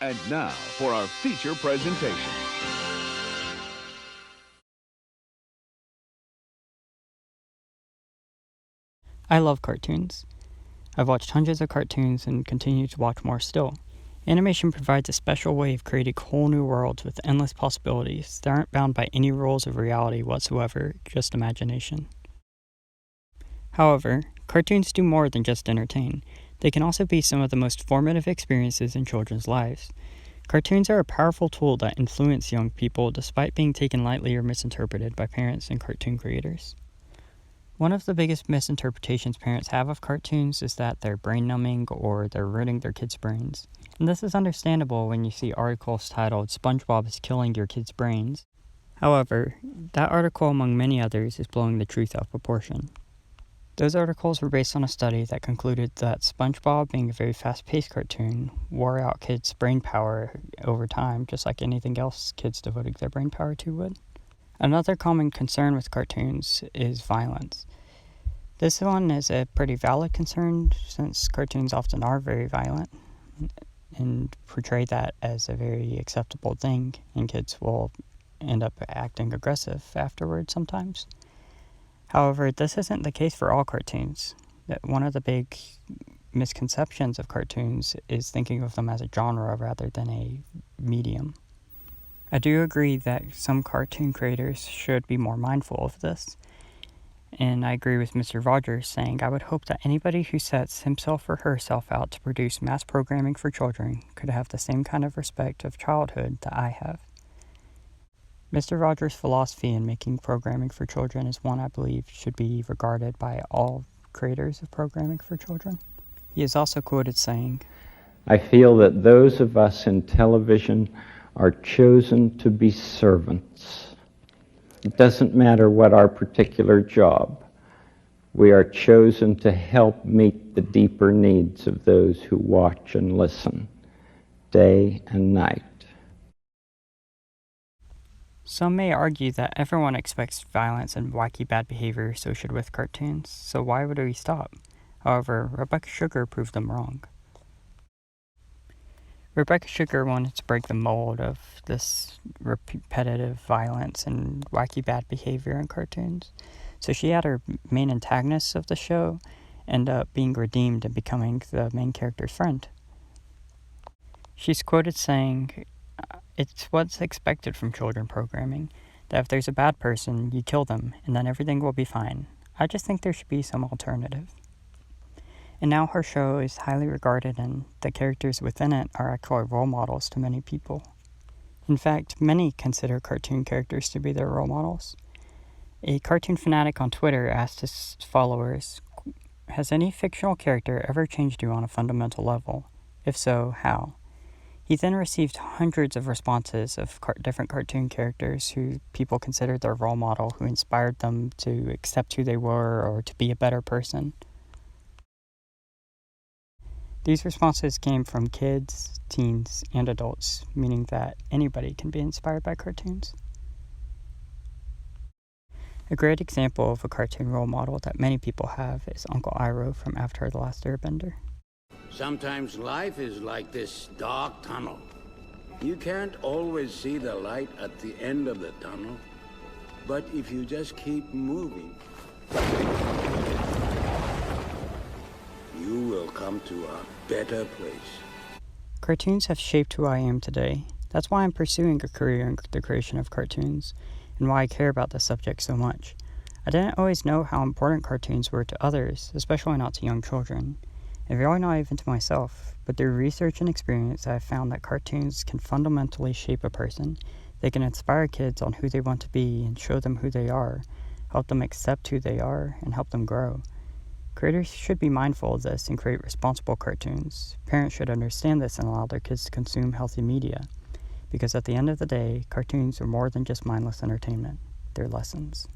And now for our feature presentation. I love cartoons. I've watched hundreds of cartoons and continue to watch more still. Animation provides a special way of creating whole new worlds with endless possibilities that aren't bound by any rules of reality whatsoever, just imagination. However, cartoons do more than just entertain. They can also be some of the most formative experiences in children's lives. Cartoons are a powerful tool that influence young people despite being taken lightly or misinterpreted by parents and cartoon creators. One of the biggest misinterpretations parents have of cartoons is that they're brain-numbing or they're ruining their kids' brains. And this is understandable when you see articles titled "SpongeBob is killing your kids' brains." However, that article, among many others, is blowing the truth out of proportion. Those articles were based on a study that concluded that SpongeBob, being a very fast-paced cartoon, wore out kids' brain power over time, just like anything else kids devoting their brain power to would. Another common concern with cartoons is violence. This one is a pretty valid concern since cartoons often are very violent and portray that as a very acceptable thing, and kids will end up acting aggressive afterwards sometimes. However, this isn't the case for all cartoons. One of the big misconceptions of cartoons is thinking of them as a genre rather than a medium. I do agree that some cartoon creators should be more mindful of this. And I agree with Mr. Rogers saying, I would hope that anybody who sets himself or herself out to produce mass programming for children could have the same kind of respect of childhood that I have. Mr. Rogers' philosophy in making programming for children is one I believe should be regarded by all creators of programming for children. He is also quoted saying, I feel that those of us in television are chosen to be servants. It doesn't matter what our particular job. We are chosen to help meet the deeper needs of those who watch and listen, day and night. Some may argue that everyone expects violence and wacky bad behavior associated with cartoons, so why would we stop? However, Rebecca Sugar proved them wrong. Rebecca Sugar wanted to break the mold of this repetitive violence and wacky bad behavior in cartoons. So she had her main antagonists of the show end up being redeemed and becoming the main character's friend. She's quoted saying, it's what's expected from children programming, that if there's a bad person, you kill them, and then everything will be fine. I just think there should be some alternative. And now her show is highly regarded, and the characters within it are actually role models to many people. In fact, many consider cartoon characters to be their role models. A cartoon fanatic on Twitter asked his followers, has any fictional character ever changed you on a fundamental level? If so, how? He then received hundreds of responses of different cartoon characters who people considered their role model, who inspired them to accept who they were or to be a better person. These responses came from kids, teens, and adults, meaning that anybody can be inspired by cartoons. A great example of a cartoon role model that many people have is Uncle Iroh from Avatar: The Last Airbender. Sometimes life is like this dark tunnel. You can't always see the light at the end of the tunnel, but if you just keep moving, you will come to a better place. Cartoons have shaped who I am today. That's why I'm pursuing a career in the creation of cartoons, and why I care about this subject so much. I didn't always know how important cartoons were to others, especially not to young children, and really not even to myself, but through research and experience I have found that cartoons can fundamentally shape a person. They can inspire kids on who they want to be and show them who they are, help them accept who they are, and help them grow. Creators should be mindful of this and create responsible cartoons. Parents should understand this and allow their kids to consume healthy media, because at the end of the day, cartoons are more than just mindless entertainment. They're lessons.